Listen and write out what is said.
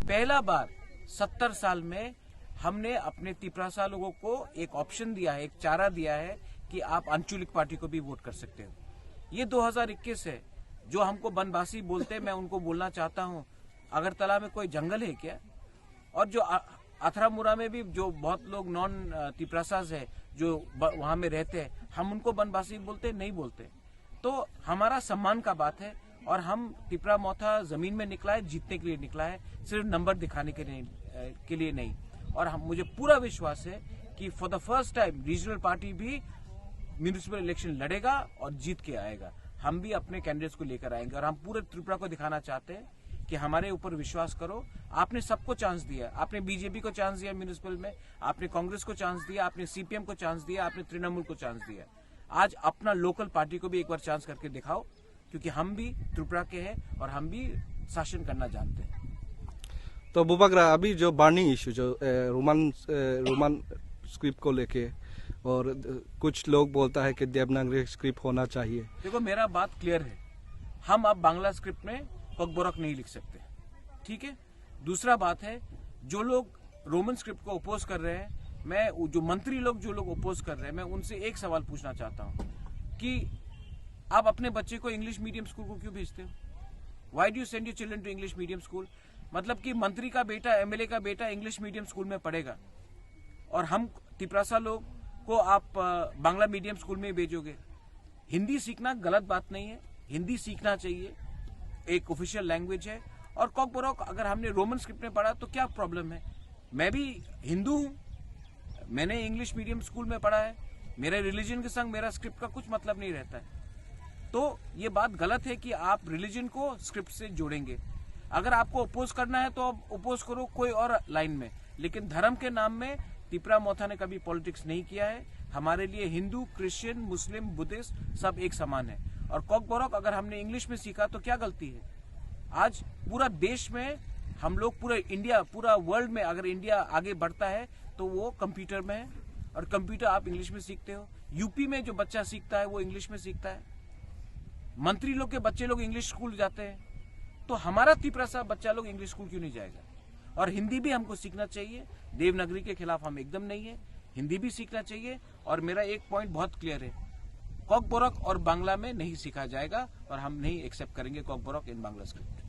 पहला बार 70 साल में हमने अपने तिपरासा लोगों को एक ऑप्शन दिया है, एक चारा दिया है कि आप आंचलिक पार्टी को भी वोट कर सकते हो। ये 2021 है। जो हमको बनवासी बोलते हैं, मैं उनको बोलना चाहता हूँ, अगरतला में कोई जंगल है क्या? और जो अथरामुरा में भी जो बहुत लोग नॉन तिपरासाज है जो वहां में रहते हैं, हम उनको बनवासी बोलते नहीं बोलते। तो हमारा सम्मान का बात है और हम तिपरा मोथा जमीन में निकला है, जीतने के लिए निकला है, सिर्फ नंबर दिखाने के लिए नहीं। और मुझे पूरा विश्वास है कि for the first time regional party भी म्यूनिसिपल इलेक्शन लड़ेगा और जीत के आएगा। हम भी अपने कैंडिडेट्स को लेकर आएंगे और हम पूरे त्रिपुरा को दिखाना चाहते हैं कि हमारे ऊपर विश्वास करो। आपने सबको चांस दिया, आपने बीजेपी को चांस दिया म्यूनिसिपल में, आपने कांग्रेस को चांस दिया, आपने सीपीएम को चांस दिया, आपने तृणमूल को चांस दिया। आज अपना लोकल पार्टी को भी एक बार चांस करके दिखाओ, क्योंकि हम भी त्रिपुरा के हैं और हम भी शासन करना जानते हैं। तो बुबाग्रा, अभी जो बर्निंग इशू जो रोमन स्क्रिप्ट को लेके, और कुछ लोग बोलता है कि देवनागरी स्क्रिप्ट होना चाहिए। देखो, मेरा बात क्लियर है, हम अब बांग्ला स्क्रिप्ट में कोकबोरक नहीं लिख सकते, ठीक है। दूसरा बात है, जो लोग रोमन स्क्रिप्ट को अपोज कर रहे हैं, मैं जो मंत्री लोग जो लोग अपोज कर रहे हैं, मैं उनसे एक सवाल पूछना चाहता हूं कि आप अपने बच्चे को इंग्लिश मीडियम स्कूल को क्यों भेजते हो? Why do you send your children to English medium school? मतलब कि मंत्री का बेटा, एमएलए का बेटा इंग्लिश मीडियम स्कूल में पढ़ेगा और हम तिपरासा लोग को आप बांग्ला मीडियम स्कूल में भेजोगे। हिंदी सीखना गलत बात नहीं है, हिंदी सीखना चाहिए, एक ऑफिशियल लैंग्वेज है। और कोकबोरक अगर हमने रोमन स्क्रिप्ट में पढ़ा तो क्या प्रॉब्लम है? मैं भी हिंदू हूं, मैंने इंग्लिश मीडियम स्कूल में पढ़ा है, मेरे रिलीजन के संग मेरा स्क्रिप्ट का कुछ मतलब नहीं रहता है। तो ये बात गलत है कि आप रिलीजन को स्क्रिप्ट से जोड़ेंगे। अगर आपको अपोज करना है तो आप अपोज करो कोई और लाइन में, लेकिन धर्म के नाम में तिपरा मोथा ने कभी पॉलिटिक्स नहीं किया है। हमारे लिए हिंदू, क्रिश्चियन, मुस्लिम, बुद्धिस्ट सब एक समान है। और कोकबोरक अगर हमने इंग्लिश में सीखा तो क्या गलती है? आज पूरा देश में हम लोग, पूरा इंडिया, पूरा वर्ल्ड में अगर इंडिया आगे बढ़ता है तो वो कंप्यूटर में है, और कंप्यूटर आप इंग्लिश में सीखते हो। यूपी में जो बच्चा सीखता है वो इंग्लिश में सीखता है, मंत्री लोग के बच्चे लोग इंग्लिश स्कूल जाते हैं, तो हमारा तिपरासा बच्चा लोग इंग्लिश स्कूल क्यों नहीं जाएगा? और हिंदी भी हमको सीखना चाहिए। देवनागरी के खिलाफ हम एकदम नहीं है, हिंदी भी सीखना चाहिए। और मेरा एक पॉइंट बहुत क्लियर है, कोकबोरक और बांग्ला में नहीं सीखा जाएगा और हम नहीं एक्सेप्ट करेंगे कोकबोरक इन बांग्ला स्क्रिप्ट।